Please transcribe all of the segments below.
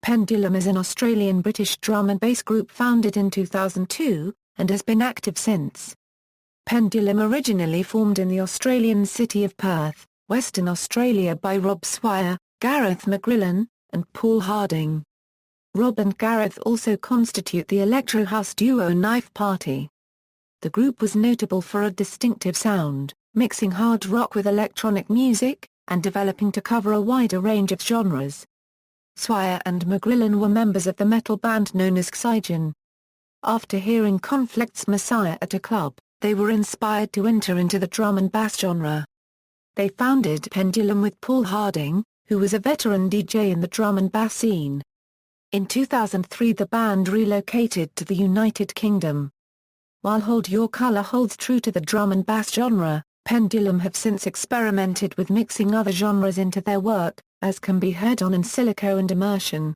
Pendulum is an Australian-British drum and bass group founded in 2002, and has been active since. Pendulum originally formed in the Australian city of Perth, Western Australia by Rob Swire, Gareth McGrillen, and Paul Harding. Rob and Gareth also constitute the electro house duo Knife Party. The group was notable for a distinctive sound, mixing hard rock with electronic music, and developing to cover a wider range of genres. Swire and McGrillen were members of the metal band known as Xygen. After hearing Konflict's Messiah at a club, they were inspired to enter into the drum and bass genre. They founded Pendulum with Paul Harding, who was a veteran DJ in the drum and bass scene. In 2003 the band relocated to the United Kingdom. While Hold Your Colour holds true to the drum and bass genre, Pendulum have since experimented with mixing other genres into their work, as can be heard on In Silico and Immersion.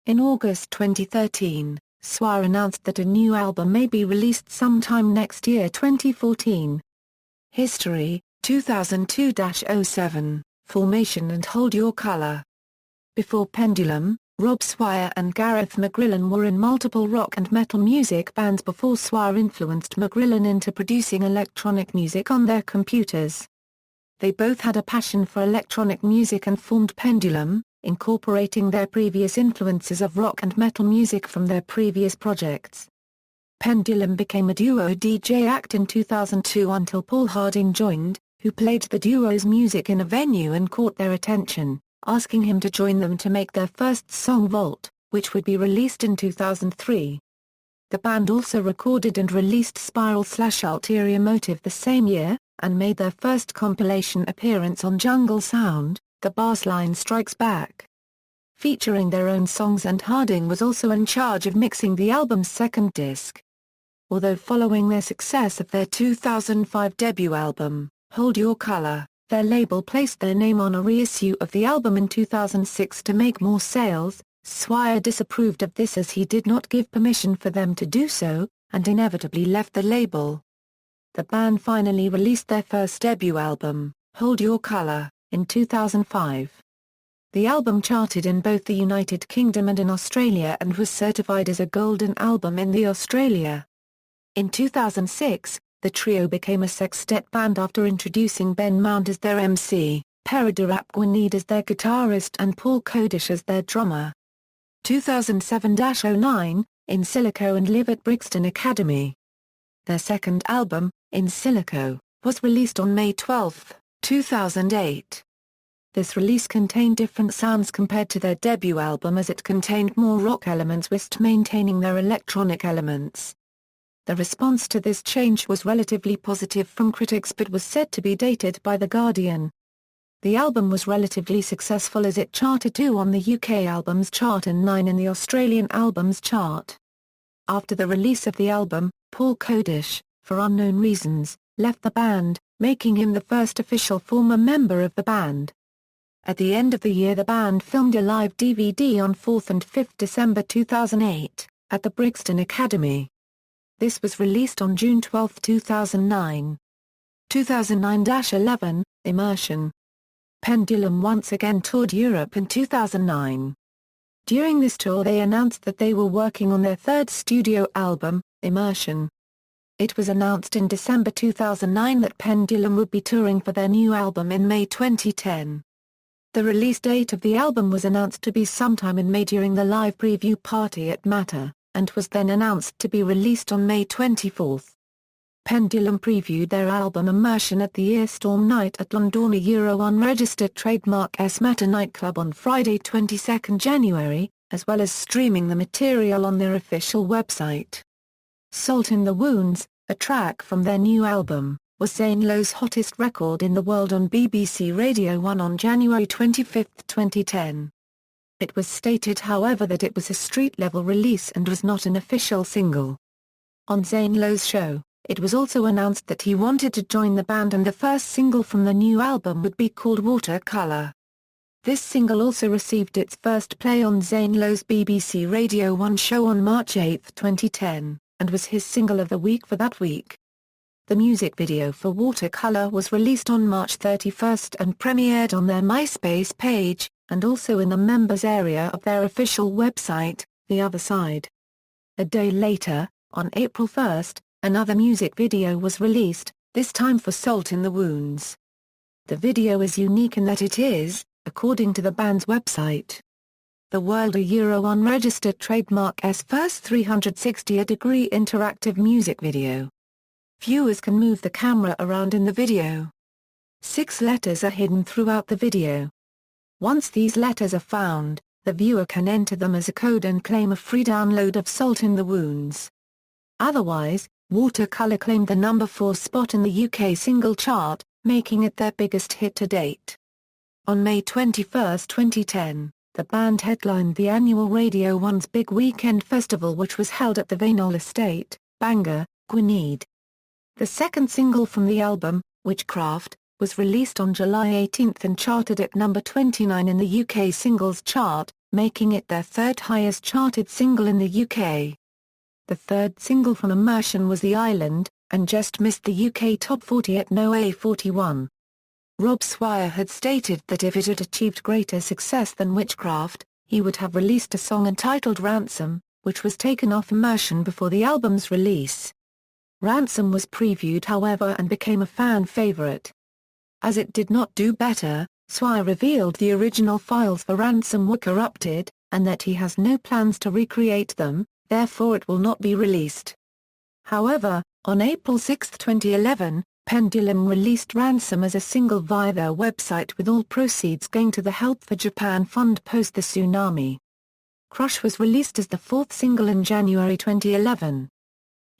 In August 2013, Swire announced that a new album may be released sometime next year 2014. History, 2002-07, Formation and Hold Your Colour. Before Pendulum, Rob Swire and Gareth McGrillen were in multiple rock and metal music bands before Swire influenced McGrillen into producing electronic music on their computers. They both had a passion for electronic music and formed Pendulum, incorporating their previous influences of rock and metal music from their previous projects. Pendulum became a duo DJ act in 2002 until Paul Harding joined, who played the duo's music in a venue and caught their attention, asking him to join them to make their first song Vault, which would be released in 2003. The band also recorded and released Spiral/Ulterior Motive the same year, and made their first compilation appearance on Jungle Sound, The Bass Line Strikes Back. Featuring their own songs, and Harding was also in charge of mixing the album's second disc. Although following their success of their 2005 debut album, Hold Your Colour, their label placed their name on a reissue of the album in 2006 to make more sales, Swire disapproved of this as he did not give permission for them to do so, and inevitably left the label. The band finally released their first debut album, Hold Your Colour, in 2005. The album charted in both the United Kingdom and in Australia and was certified as a golden album in Australia. In 2006, the trio became a sextet band after introducing Ben Mount as their MC, Peredur Apguinid as their guitarist and Paul Kodish as their drummer. 2007-09, In Silico and Live at Brixton Academy. Their second album, In Silico, was released on May 12, 2008. This release contained different sounds compared to their debut album as it contained more rock elements whilst maintaining their electronic elements. The response to this change was relatively positive from critics but was said to be dated by The Guardian. The album was relatively successful as it charted 2 on the UK Albums Chart and 9 in the Australian Albums Chart. After the release of the album, Paul Kodish, for unknown reasons, left the band, making him the first official former member of the band. At the end of the year the band filmed a live DVD on 4th and 5th December 2008, at the Brixton Academy. This was released on June 12, 2009. 2009-11, Immersion. Pendulum once again toured Europe in 2009. During this tour they announced that they were working on their third studio album, Immersion. It was announced in December 2009 that Pendulum would be touring for their new album in May 2010. The release date of the album was announced to be sometime in May during the live preview party at Matter, and was then announced to be released on May 24. Pendulum previewed their album Immersion at the Earstorm Night at Londona unregistered trademark Matter nightclub on Friday 22 January, as well as streaming the material on their official website. Salt in the Wounds, a track from their new album, was Zane Lowe's hottest record in the world on BBC Radio 1 on January 25, 2010. It was stated however that it was a street-level release and was not an official single. On Zane Lowe's show, it was also announced that he wanted to join the band and the first single from the new album would be called Watercolor. This single also received its first play on Zane Lowe's BBC Radio 1 show on March 8, 2010, and was his single of the week for that week. The music video for Watercolor was released on March 31 and premiered on their MySpace page, and also in the members area of their official website, The Other Side. A day later, on April 1, another music video was released, this time for Salt in the Wounds. The video is unique in that it is, according to the band's website, the world unregistered trademark's first 360-degree interactive music video. Viewers can move the camera around in the video. 6 letters are hidden throughout the video. Once these letters are found, the viewer can enter them as a code and claim a free download of Salt in the Wounds. Otherwise, Watercolour claimed the number 4 spot in the UK single chart, making it their biggest hit to date. On May 21, 2010, the band headlined the annual Radio 1's Big Weekend Festival, which was held at the Vaynol Estate, Bangor, Gwynedd. The second single from the album, Witchcraft, was released on July 18 and charted at number 29 in the UK singles chart, making it their third highest charted single in the UK. The third single from Immersion was The Island, and just missed the UK top 40 at No. 41. Rob Swire had stated that if it had achieved greater success than Witchcraft, he would have released a song entitled Ransom, which was taken off Immersion before the album's release. Ransom was previewed however and became a fan favourite. As it did not do better, Swire revealed the original files for Ransom were corrupted, and that he has no plans to recreate them, therefore it will not be released. However, on April 6, 2011, Pendulum released Ransom as a single via their website, with all proceeds going to the Help for Japan Fund post the tsunami. Crush was released as the fourth single in January 2011.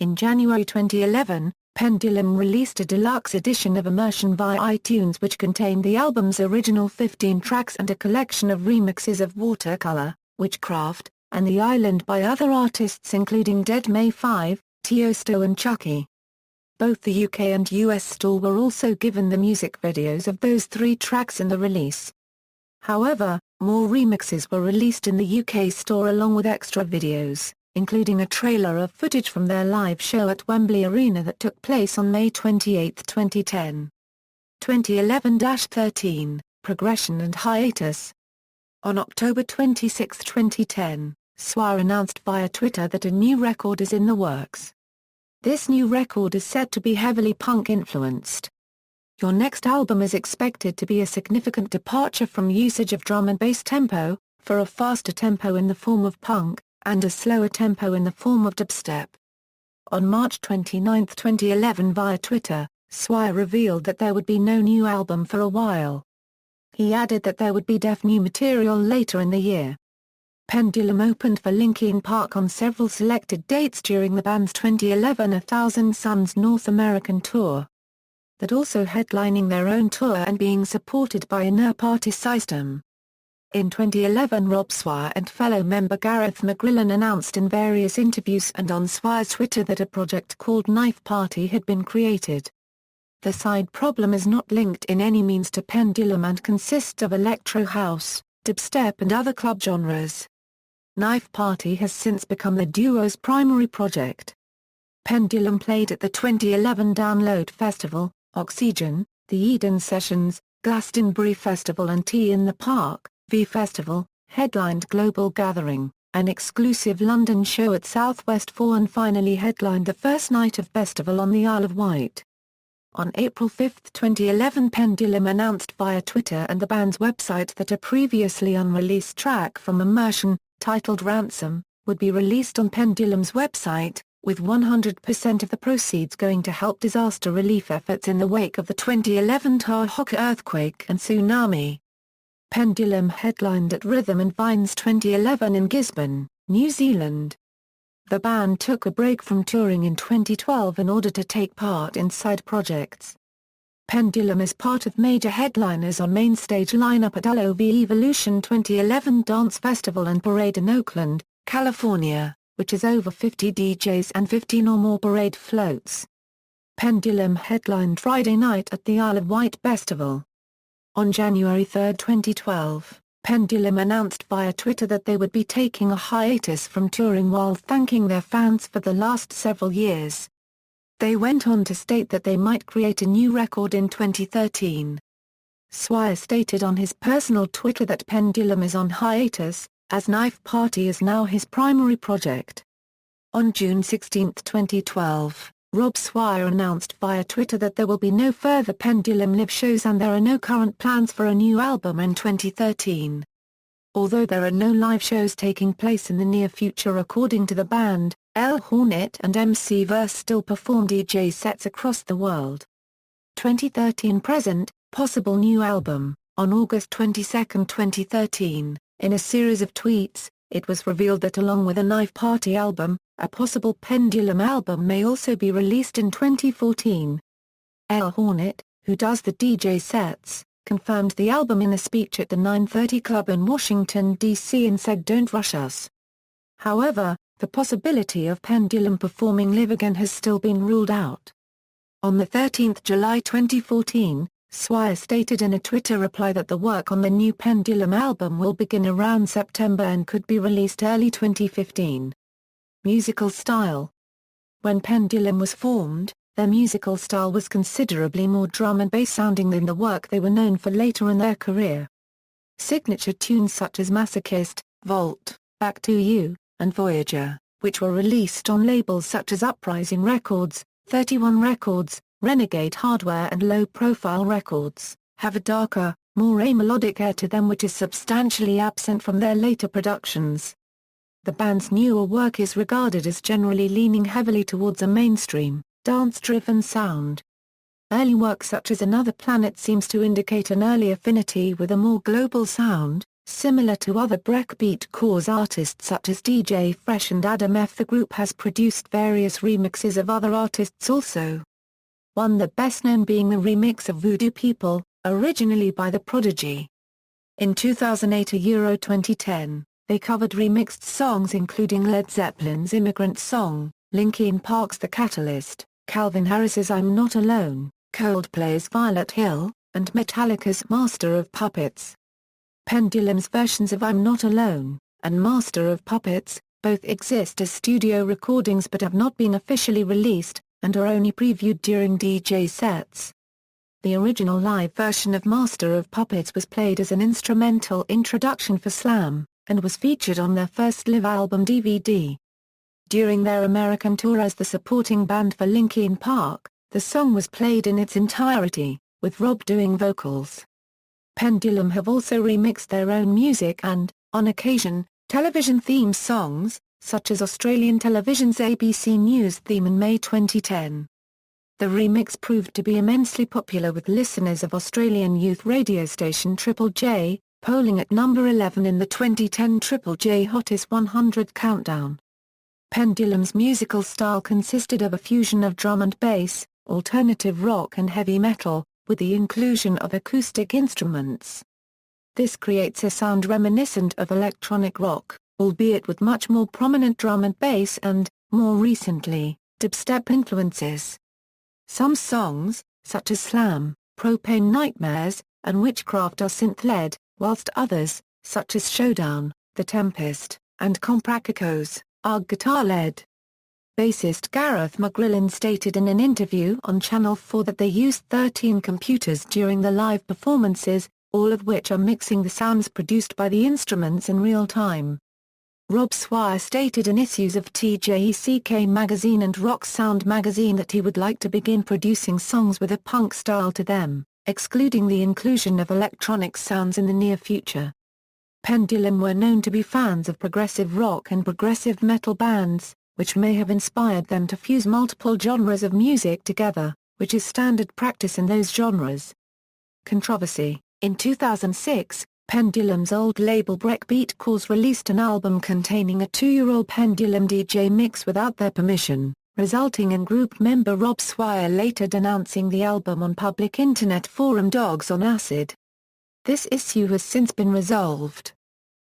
In January 2011, Pendulum released a deluxe edition of Immersion via iTunes, which contained the album's original 15 tracks and a collection of remixes of Watercolour, Witchcraft, and The Island by other artists including Dead May 5, Tiesto and Chucky. Both the UK and US store were also given the music videos of those 3 tracks in the release. However, more remixes were released in the UK store along with extra videos, including a trailer of footage from their live show at Wembley Arena that took place on May 28, 2010. 2011-13, Progression and Hiatus. On October 26, 2010, Swire announced via Twitter that a new record is in the works. This new record is said to be heavily punk-influenced. Your next album is expected to be a significant departure from usage of drum and bass tempo, for a faster tempo in the form of punk, and a slower tempo in the form of dubstep. On March 29, 2011 via Twitter, Swire revealed that there would be no new album for a while. He added that there would be new material later in the year. Pendulum opened for Linkin Park on several selected dates during the band's 2011 A Thousand Suns North American tour. That also headlining their own tour and being supported by Inner Party System. In 2011, Rob Swire and fellow member Gareth McGrillen announced in various interviews and on Swire's Twitter that a project called Knife Party had been created. The side problem is not linked in any means to Pendulum and consists of electro house, dubstep and other club genres. Knife Party has since become the duo's primary project. Pendulum played at the 2011 Download Festival, Xygen, the Eden Sessions, Glastonbury Festival and Tea in the Park, V Festival, headlined Global Gathering, an exclusive London show at Southwest 4 and finally headlined the first night of Festival on the Isle of Wight. On April 5, 2011, Pendulum announced via Twitter and the band's website that a previously unreleased track from Immersion, titled Ransom, would be released on Pendulum's website, with 100% of the proceeds going to help disaster relief efforts in the wake of the 2011 Tahoe earthquake and tsunami. Pendulum headlined at Rhythm and Vines 2011 in Gisborne, New Zealand. The band took a break from touring in 2012 in order to take part in side projects. Pendulum is part of major headliners on main stage lineup at LOV Evolution 2011 Dance Festival and Parade in Oakland, California, which has over 50 DJs and 15 or more parade floats. Pendulum headlined Friday night at the Isle of Wight Festival. On January 3, 2012, Pendulum announced via Twitter that they would be taking a hiatus from touring while thanking their fans for the last several years. They went on to state that they might create a new record in 2013. Swire stated on his personal Twitter that Pendulum is on hiatus, as Knife Party is now his primary project. On June 16, 2012, Rob Swire announced via Twitter that there will be no further Pendulum live shows and there are no current plans for a new album in 2013. Although there are no live shows taking place in the near future according to the band, L Hornet and MC Verse still perform DJ sets across the world. 2013 present, possible new album. On August 22, 2013, in a series of tweets, it was revealed that along with a Knife Party album, a possible Pendulum album may also be released in 2014. L Hornet, who does the DJ sets, confirmed the album in a speech at the 930 Club in Washington, D.C. and said "Don't rush us." However, the possibility of Pendulum performing live again has still been ruled out. On 13 July 2014, Swire stated in a Twitter reply that the work on the new Pendulum album will begin around September and could be released early 2015. Musical style. When Pendulum was formed, their musical style was considerably more drum and bass sounding than the work they were known for later in their career. Signature tunes such as Masochist, Vault, Back to You, and Voyager, which were released on labels such as Uprising Records, 31 Records, Renegade Hardware and Low Profile Records, have a darker, more amelodic air to them which is substantially absent from their later productions. The band's newer work is regarded as generally leaning heavily towards a mainstream, dance-driven sound. Early work such as Another Planet seems to indicate an early affinity with a more global sound, similar to other breakbeat-core artists such as DJ Fresh and Adam F. The group has produced various remixes of other artists also. One the best known being the remix of Voodoo People, originally by The Prodigy. In 2008 Euro 2010, they covered remixed songs including Led Zeppelin's Immigrant Song, Linkin Park's The Catalyst, Calvin Harris's I'm Not Alone, Coldplay's Violet Hill, and Metallica's Master of Puppets. Pendulum's versions of I'm Not Alone, and Master of Puppets, both exist as studio recordings but have not been officially released, and are only previewed during DJ sets. The original live version of Master of Puppets was played as an instrumental introduction for Slam, and was featured on their first live album DVD. During their American tour as the supporting band for Linkin Park, the song was played in its entirety, with Rob doing vocals. Pendulum have also remixed their own music and, on occasion, television theme songs, such as Australian television's ABC News theme in May 2010. The remix proved to be immensely popular with listeners of Australian youth radio station Triple J, polling at number 11 in the 2010 Triple J Hottest 100 countdown. Pendulum's musical style consisted of a fusion of drum and bass, alternative rock and heavy metal, with the inclusion of acoustic instruments. This creates a sound reminiscent of electronic rock, albeit with much more prominent drum and bass and, more recently, dubstep influences. Some songs, such as Slam, Propane Nightmares, and Witchcraft are synth-led, whilst others, such as Showdown, The Tempest, and Compact Echoes, are guitar-led. Bassist Gareth McGrillen stated in an interview on Channel 4 that they used 13 computers during the live performances, all of which are mixing the sounds produced by the instruments in real time. Rob Swire stated in issues of TJECK magazine and Rock Sound magazine that he would like to begin producing songs with a punk style to them, excluding the inclusion of electronic sounds in the near future. Pendulum were known to be fans of progressive rock and progressive metal bands, which may have inspired them to fuse multiple genres of music together, which is standard practice in those genres. Controversy. In 2006, Pendulum's old label Breakbeat Cause released an album containing a 2-year-old Pendulum DJ mix without their permission, resulting in group member Rob Swire later denouncing the album on public internet forum Dogs on Acid. This issue has since been resolved.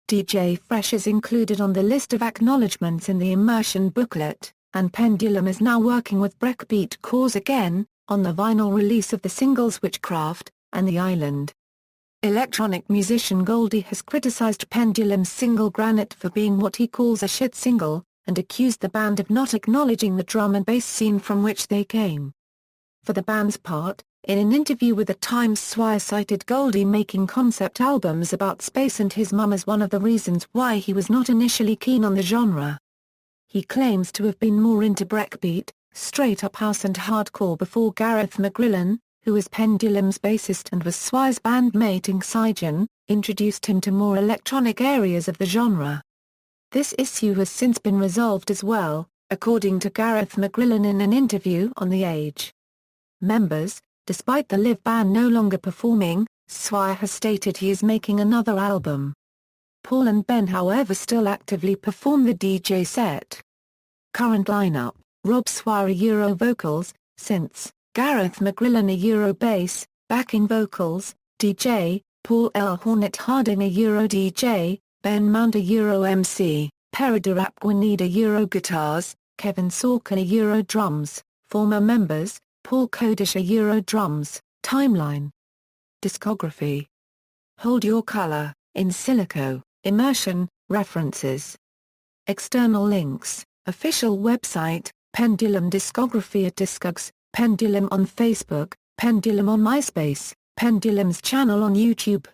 DJ Fresh is included on the list of acknowledgements in the Immersion booklet, and Pendulum is now working with Breakbeat Cause again, on the vinyl release of the singles Witchcraft, and The Island. Electronic musician Goldie has criticized Pendulum's single Granite for being what he calls a shit single, and accused the band of not acknowledging the drum and bass scene from which they came. For the band's part, In an interview with The Times, Swire cited Goldie making concept albums about space and his mum as one of the reasons why he was not initially keen on the genre. He claims to have been more into breakbeat, straight-up house and hardcore before Gareth McGrillen, who is Pendulum's bassist and was Swire's bandmate in Xygen, introduced him to more electronic areas of the genre. This issue has since been resolved as well, according to Gareth McGrillen in an interview on The Age. Members, despite the live band no longer performing, Swire has stated he is making another album. Paul and Ben however still actively perform the DJ set. Current lineup: Rob Swire Euro vocals, synths, Gareth McGrillen Euro bass, backing vocals, DJ, Paul L. Hornet Harding Euro DJ, Ben Mount Euro MC, Peredur Apguinida Euro guitars, Kevin Sorkin Euro drums. Former members: Paul Kodish Euro drums. Timeline. Discography. Hold Your Color, In Silico, Immersion, references. External links: official website, Pendulum discography at Discogs, Pendulum on Facebook, Pendulum on MySpace, Pendulum's channel on YouTube.